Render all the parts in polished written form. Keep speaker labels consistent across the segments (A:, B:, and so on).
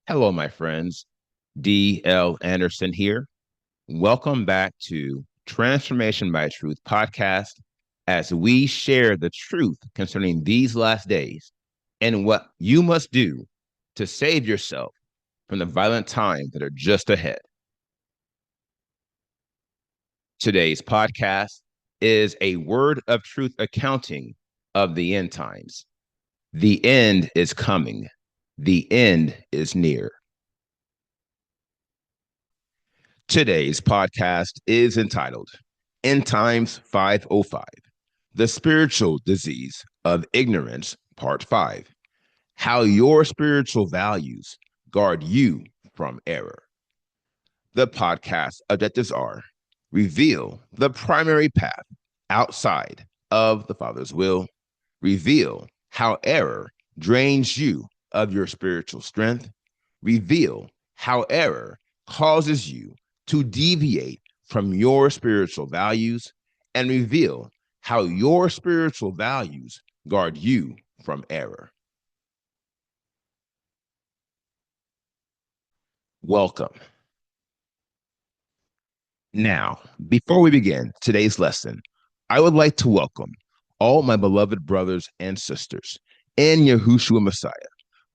A: Hello, my friends. D.L. Anderson here. Welcome back to Transformation by Truth podcast as we share the truth concerning these last days and what you must do to save yourself from the violent times that are just ahead. Today's podcast is a word of truth accounting of the end times. The end is coming. The end is near. Today's podcast is entitled End Times 505, The Spiritual Disease of Ignorance, Part 5, How Your Spiritual Values Guard You from Error. The podcast objectives are reveal the primary path outside of the Father's will, reveal how error drains you of your spiritual strength, reveal how error causes you to deviate from your spiritual values, and reveal how your spiritual values guard you from error. Welcome. Now, before we begin today's lesson, I would like to welcome all my beloved brothers and sisters in Yahushua Messiah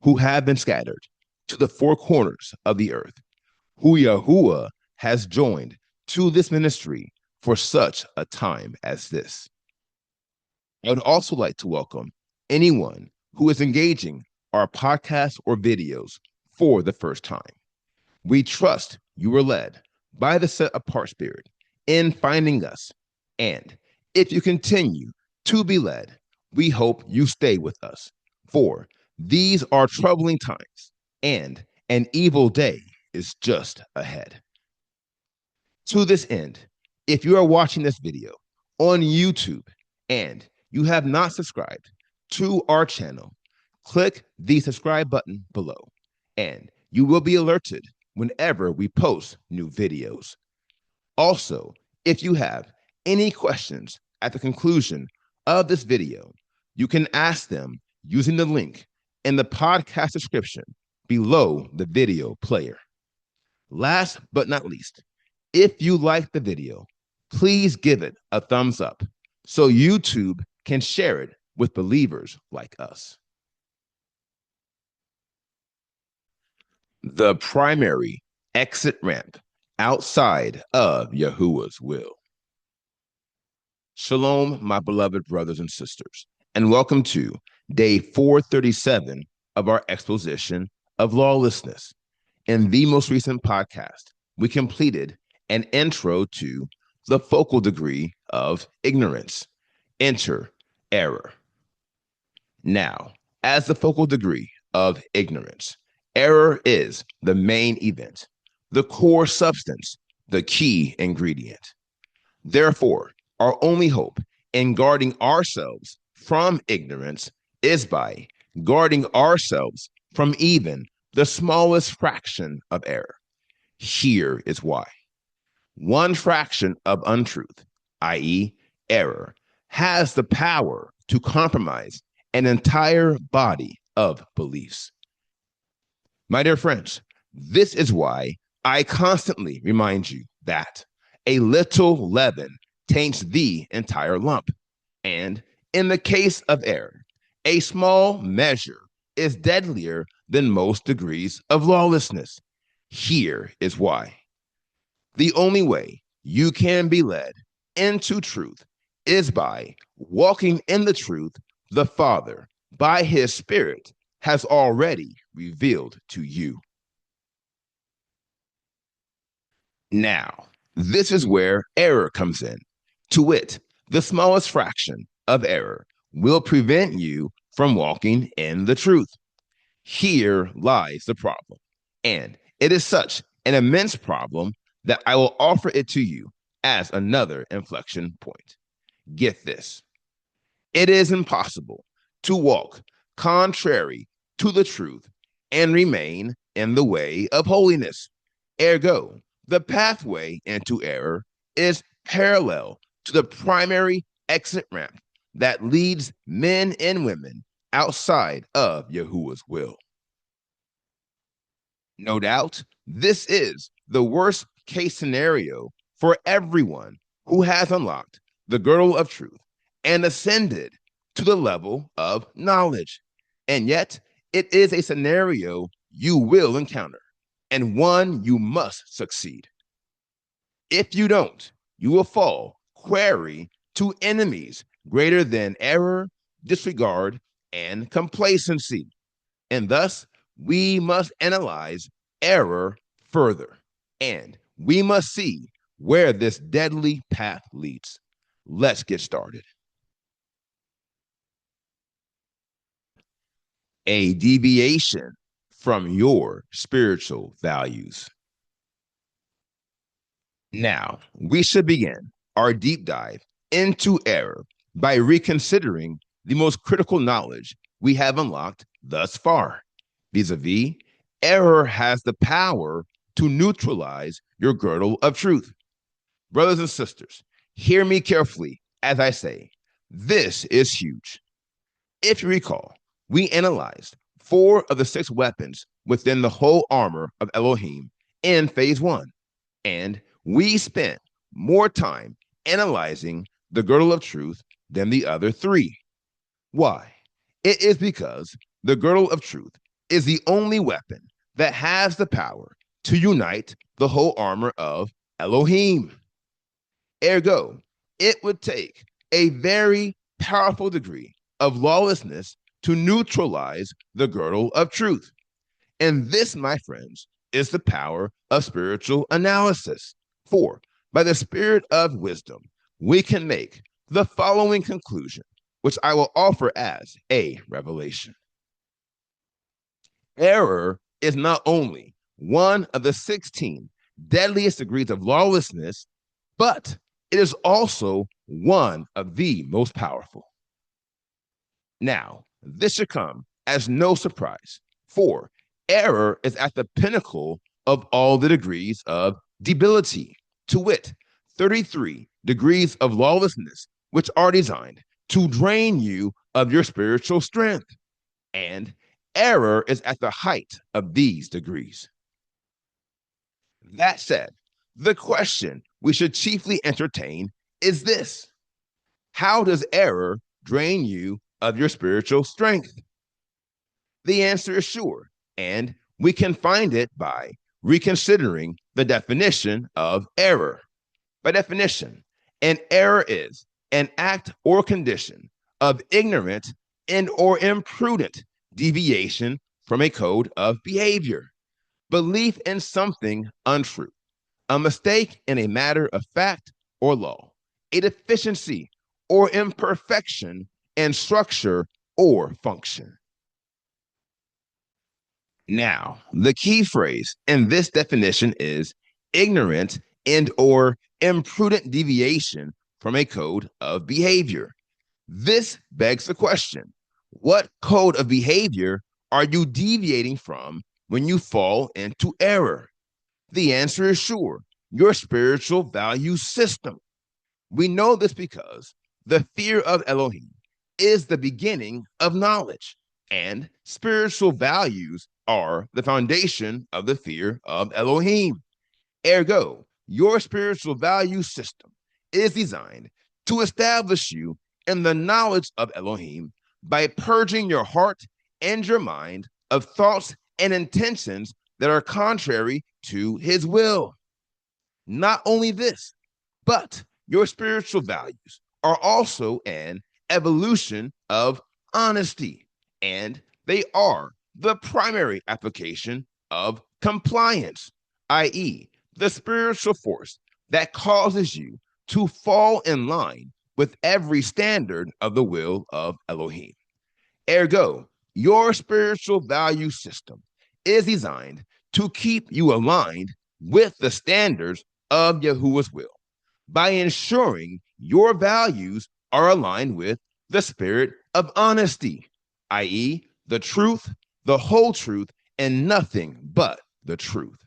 A: who have been scattered to the four corners of the earth, who Yahuwah has joined to this ministry for such a time as this. I would also like to welcome anyone who is engaging our podcasts or videos for the first time. We trust you were led by the set apart spirit in finding us. And if you continue to be led, we hope you stay with us. For these are troubling times, and an evil day is just ahead. To this end, if you are watching this video on YouTube and you have not subscribed to our channel, click the subscribe button below, and you will be alerted whenever we post new videos. Also, if you have any questions at the conclusion of this video, you can ask them using the link in the podcast description below the video player. Last but not least, if you like the video, please give it a thumbs up so YouTube can share it with believers like us. The primary exit ramp outside of Yahuwah's will. Shalom, my beloved brothers and sisters, and welcome to day 437 of our exposition of lawlessness. In the most recent podcast, we completed an intro to the focal degree of ignorance, enter error. Now, as the focal degree of ignorance, error is the main event, the core substance, the key ingredient. Therefore, our only hope in guarding ourselves from ignorance is by guarding ourselves from even the smallest fraction of error. Here is why. One fraction of untruth, i.e., error, has the power to compromise an entire body of beliefs. My dear friends, this is why I constantly remind you that a little leaven taints the entire lump. And in the case of error, a small measure is deadlier than most degrees of lawlessness. Here is why. The only way you can be led into truth is by walking in the truth the Father, by his Spirit, has already revealed to you. Now, this is where error comes in. To wit, the smallest fraction of error will prevent you from walking in the truth. Here lies the problem. And it is such an immense problem that I will offer it to you as another inflection point. Get this. It is impossible to walk contrary to the truth and remain in the way of holiness. Ergo, the pathway into error is parallel to the primary exit ramp that leads men and women outside of Yahuwah's will. No doubt, this is the worst case scenario for everyone who has unlocked the girdle of truth and ascended to the level of knowledge. And yet, it is a scenario you will encounter and one you must succeed. If you don't, you will fall quarry to enemies greater than error, disregard, and complacency. And thus, we must analyze error further. And we must see where this deadly path leads. Let's get started. A deviation from your spiritual values. Now, we should begin our deep dive into error by reconsidering the most critical knowledge we have unlocked thus far. Vis-a-vis, error has the power to neutralize your girdle of truth. Brothers and sisters, hear me carefully as I say, this is huge. If you recall, we analyzed 4 of the 6 weapons within the whole armor of Elohim in phase 1, and we spent more time analyzing the girdle of truth than the other 3. Why? It is because the girdle of truth is the only weapon that has the power to unite the whole armor of Elohim. Ergo, it would take a very powerful degree of lawlessness to neutralize the girdle of truth. And this, my friends, is the power of spiritual analysis. For by the spirit of wisdom, we can make the following conclusion, which I will offer as a revelation. Error is not only one of the 16 deadliest degrees of lawlessness, but it is also one of the most powerful. Now, this should come as no surprise, for error is at the pinnacle of all the degrees of debility, to wit, 33 degrees of lawlessness, which are designed to drain you of your spiritual strength. And error is at the height of these degrees. That said, the question we should chiefly entertain is this: how does error drain you of your spiritual strength? The answer is sure, and we can find it by reconsidering the definition of error. By definition, an error is an act or condition of ignorant and or imprudent deviation from a code of behavior, belief in something untrue, a mistake in a matter of fact or law, a deficiency or imperfection in structure or function. Now, the key phrase in this definition is ignorant and or imprudent deviation from a code of behavior. This begs the question: what code of behavior are you deviating from when you fall into error? The answer is sure: your spiritual value system. We know this because the fear of Elohim is the beginning of knowledge, and spiritual values are the foundation of the fear of Elohim. Ergo, your spiritual value system is designed to establish you in the knowledge of Elohim by purging your heart and your mind of thoughts and intentions that are contrary to his will. Not only this, but your spiritual values are also an evolution of honesty, and they are the primary application of compliance, i.e., the spiritual force that causes you to fall in line with every standard of the will of Elohim. Ergo, your spiritual value system is designed to keep you aligned with the standards of Yahuwah's will by ensuring your values are aligned with the spirit of honesty, i.e., the truth, the whole truth, and nothing but the truth.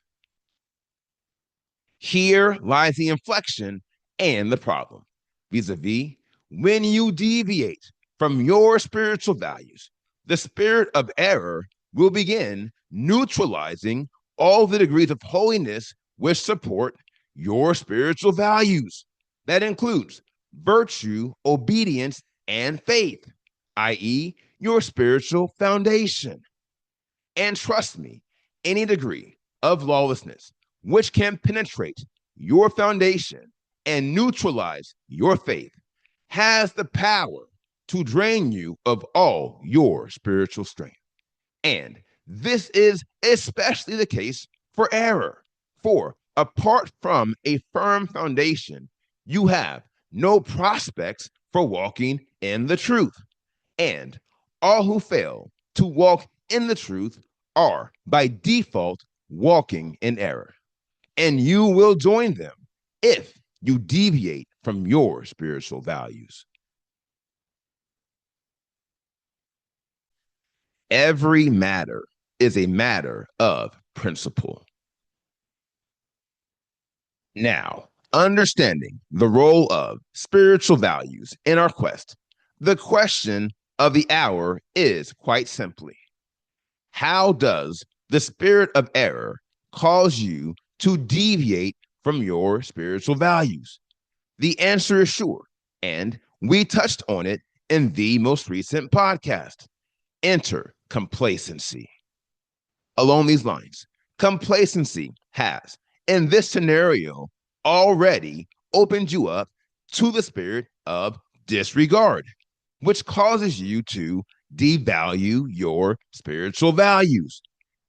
A: Here lies the inflection and the problem. Vis-a-vis, when you deviate from your spiritual values, the spirit of error will begin neutralizing all the degrees of holiness which support your spiritual values. That includes virtue, obedience, and faith, i.e., your spiritual foundation. And trust me, any degree of lawlessness which can penetrate your foundation and neutralize your faith has the power to drain you of all your spiritual strength. And this is especially the case for error. For apart from a firm foundation, you have no prospects for walking in the truth. And all who fail to walk in the truth are by default walking in error. And you will join them if you deviate from your spiritual values. Every matter is a matter of principle. Now, understanding the role of spiritual values in our quest, the question of the hour is quite simply, how does the spirit of error cause you to deviate from your spiritual values? The answer is sure, and we touched on it in the most recent podcast. Enter complacency. Along these lines, complacency has, in this scenario, already opened you up to the spirit of disregard, which causes you to devalue your spiritual values.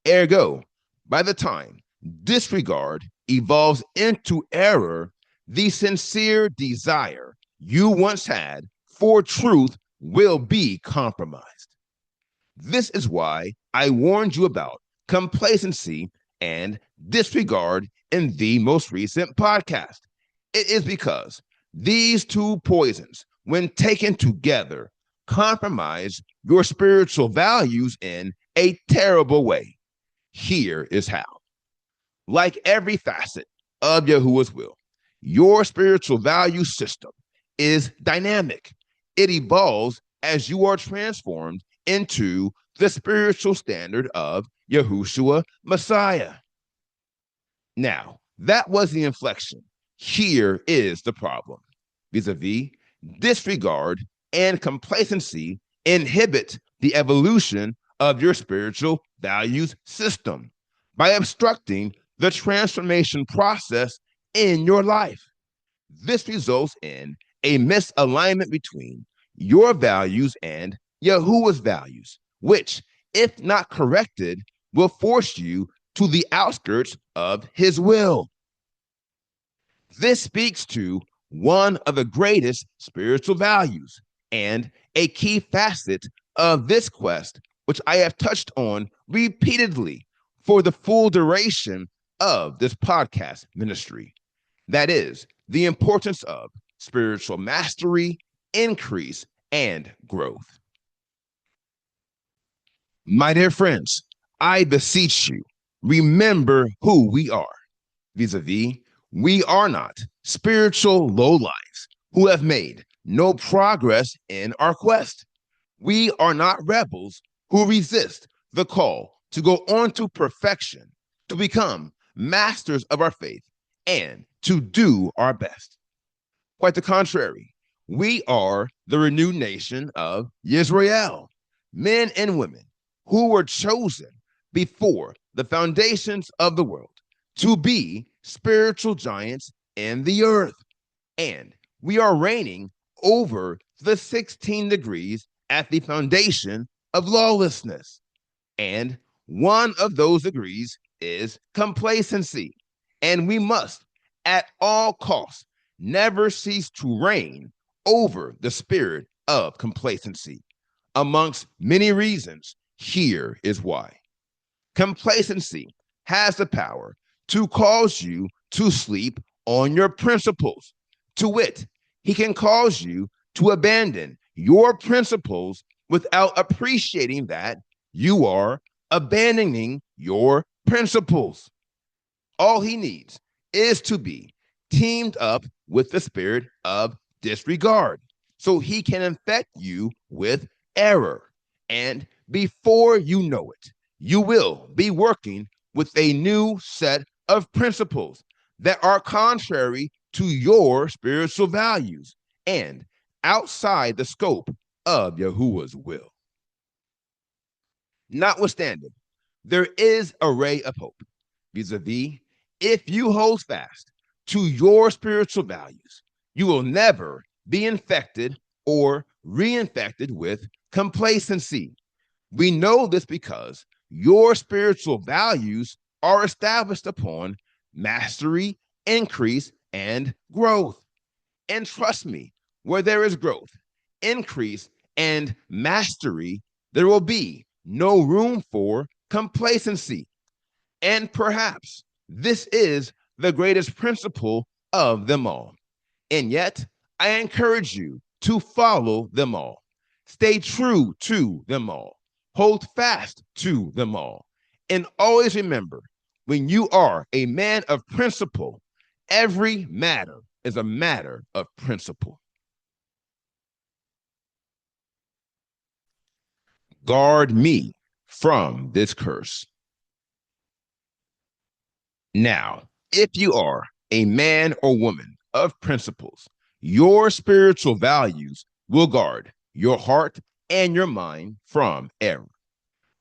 A: Ergo, by the time disregard evolves into error, the sincere desire you once had for truth will be compromised. This is why I warned you about complacency and disregard in the most recent podcast. It is because these two poisons, when taken together, compromise your spiritual values in a terrible way. Here is how. Like every facet of Yahuwah's will, your spiritual value system is dynamic. It evolves as you are transformed into the spiritual standard of Yahushua Messiah. Now, that was the inflection. Here is the problem. Vis-a-vis, disregard and complacency inhibit the evolution of your spiritual values system by obstructing the transformation process in your life. This results in a misalignment between your values and Yahuwah's values, which, if not corrected, will force you to the outskirts of his will. This speaks to one of the greatest spiritual values and a key facet of this quest, which I have touched on repeatedly for the full duration of this podcast ministry. That is the importance of spiritual mastery, increase, and growth. My dear friends, I beseech you, remember who we are. Vis-a-vis, we are not spiritual lowlifes who have made no progress in our quest. We are not rebels who resist the call to go on to perfection, to become masters of our faith, and to do our best. Quite the contrary, we are the renewed nation of Israel, men and women who were chosen before the foundations of the world to be spiritual giants in the earth. And we are reigning over the 16 degrees at the foundation of lawlessness. And one of those degrees is complacency. And we must, at all costs, never cease to reign over the spirit of complacency. Amongst many reasons, here is why. Complacency has the power to cause you to sleep on your principles. To wit, he can cause you to abandon your principles without appreciating that you are abandoning your principles. All he needs is to be teamed up with the spirit of disregard so he can infect you with error. And before you know it, you will be working with a new set of principles that are contrary to your spiritual values and outside the scope of Yahuwah's will. Notwithstanding, there is a ray of hope vis-a-vis if you hold fast to your spiritual values, you will never be infected or reinfected with complacency. We know this because your spiritual values are established upon mastery, increase, and growth. And trust me, where there is growth, increase, and mastery, there will be no room for complacency. And perhaps this is the greatest principle of them all. And yet, I encourage you to follow them all. Stay true to them all. Hold fast to them all. And always remember, when you are a man of principle, every matter is a matter of principle. Guard me from this curse. Now, if you are a man or woman of principles, your spiritual values will guard your heart and your mind from error.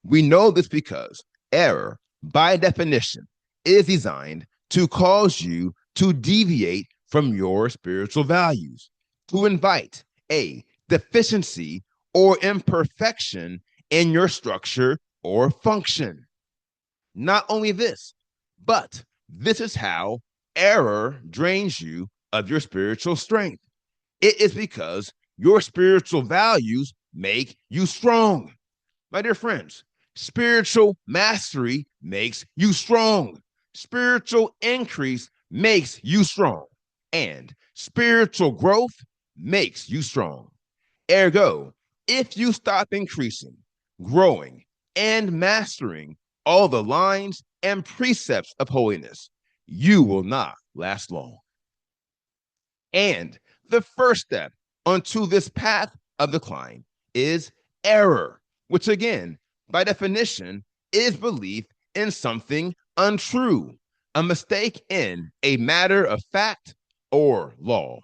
A: We know this because error, by definition, is designed to cause you to deviate from your spiritual values, to invite a deficiency or imperfection in your structure or function. Not only this, but this is how error drains you of your spiritual strength. It is because your spiritual values make you strong. My dear friends, spiritual mastery makes you strong. Spiritual increase makes you strong. And spiritual growth makes you strong. Ergo, if you stop increasing, growing, and mastering all the lines and precepts of holiness, you will not last long. And the first step onto this path of decline is error, which again, by definition, is belief in something untrue, a mistake in a matter of fact or law.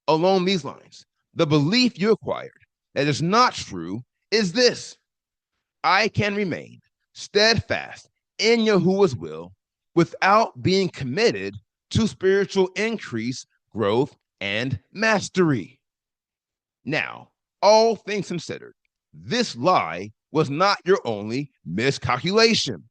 A: Along these lines, the belief you acquired that is not true is this: I can remain steadfast in Yahuwah's will without being committed to spiritual increase, growth, and mastery. Now, all things considered, this lie was not your only miscalculation.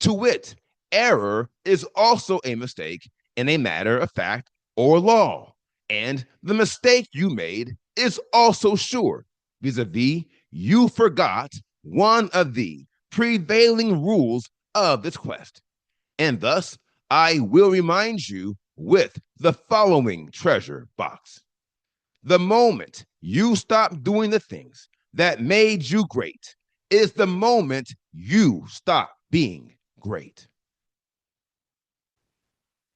A: To wit, error is also a mistake in a matter of fact or law. And the mistake you made is also sure vis-a-vis you forgot one of the prevailing rules of this quest. And thus, I will remind you with the following treasure box. The moment you stop doing the things that made you great is the moment you stop being great.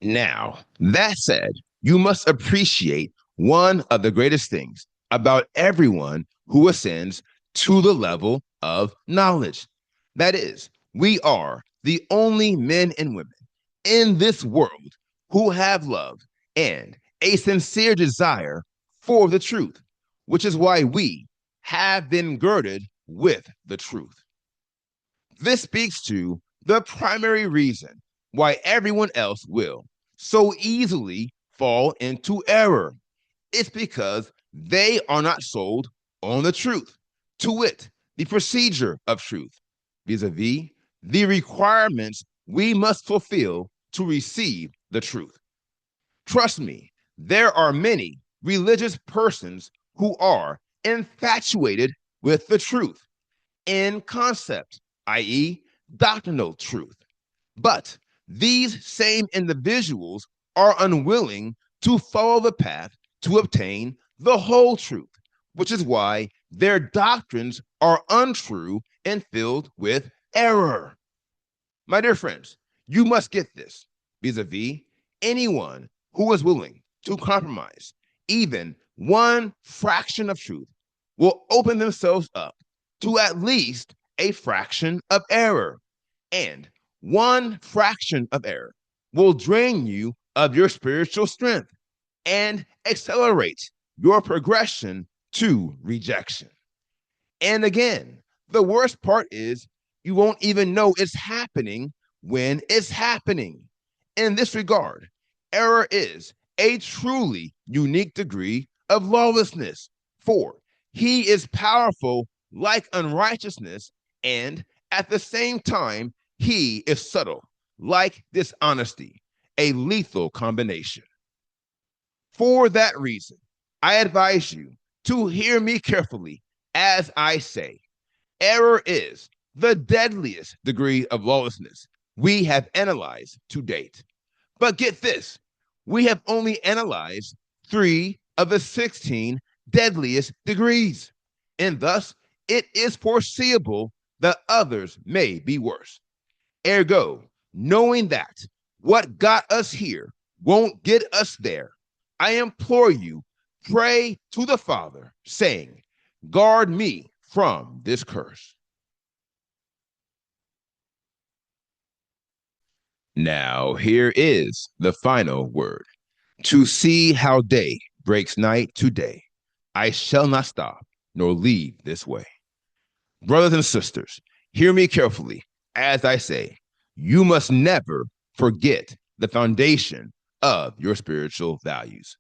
A: Now, that said, you must appreciate one of the greatest things about everyone who ascends to the level of knowledge. That is, we are the only men and women in this world who have love and a sincere desire for the truth, which is why we have been girded with the truth. This speaks to the primary reason why everyone else will so easily fall into error. It's because they are not sold on the truth, to wit, the procedure of truth, vis-a-vis the requirements we must fulfill to receive the truth. Trust me, there are many religious persons who are infatuated with the truth in concept, i.e., doctrinal truth. But these same individuals are unwilling to follow the path to obtain the whole truth, which is why their doctrines are untrue and filled with error. My dear friends, you must get this vis-a-vis anyone who is willing to compromise even one fraction of truth will open themselves up to at least a fraction of error. And One fraction of error will drain you of your spiritual strength and accelerate your progression to rejection. And again, the worst part is you won't even know it's happening when it's happening. In this regard, error is a truly unique degree of lawlessness, for he is powerful like unrighteousness, and at the same time, he is subtle like dishonesty, a lethal combination. For that reason, I advise you to hear me carefully as I say error is the deadliest degree of lawlessness we have analyzed to date. But get this, we have only analyzed 3 of the 16 deadliest degrees, and thus it is foreseeable that others may be worse. Ergo, knowing that what got us here won't get us there, I implore you, pray to the Father, saying, guard me from this curse. Now, here is the final word. To see how day breaks night to day, I shall not stop nor leave this way. Brothers and sisters, hear me carefully as I say, you must never forget the foundation of your spiritual values.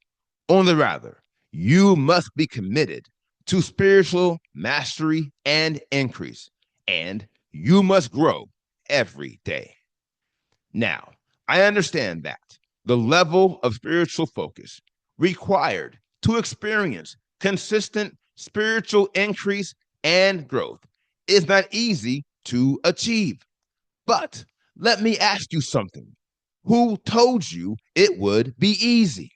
A: On the rather, you must be committed to spiritual mastery and increase, and you must grow every day. Now, I understand that the level of spiritual focus required to experience consistent spiritual increase and growth is not easy to achieve. But let me ask you something. Who told you it would be easy?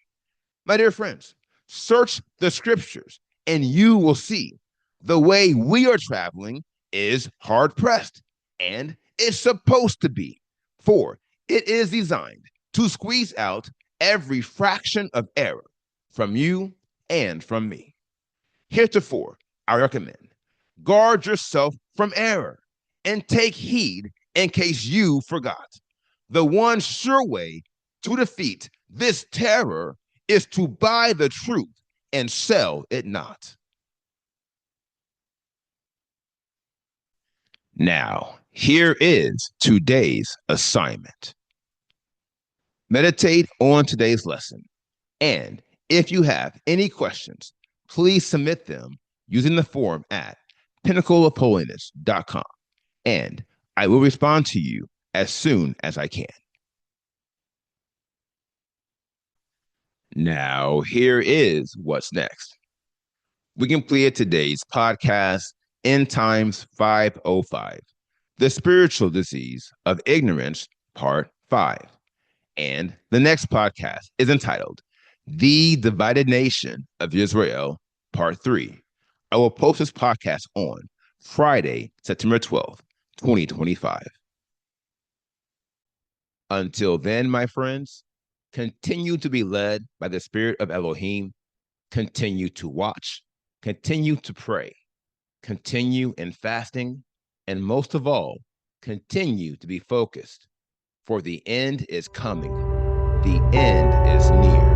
A: My dear friends, search the scriptures and you will see the way we are traveling is hard pressed, and it's supposed to be, for it is designed to squeeze out every fraction of error from you and from me. Heretofore, I recommend guard yourself from error and take heed in case you forgot. The one sure way to defeat this terror is to buy the truth and sell it not. Now, here is today's assignment. Meditate on today's lesson. And if you have any questions, please submit them using the form at pinnacleofholiness.com. And I will respond to you as soon as I can. Now, here is what's next. We completed today's podcast, End Times 505, The Spiritual Disease of Ignorance, Part 5. And the next podcast is entitled, The Divided Nation of Israel, Part 3. I will post this podcast on Friday, September 12th, 2025. Until then, my friends, continue to be led by the Spirit of Elohim, continue to watch, continue to pray, continue in fasting, and most of all, continue to be focused, for the end is coming. The end is near.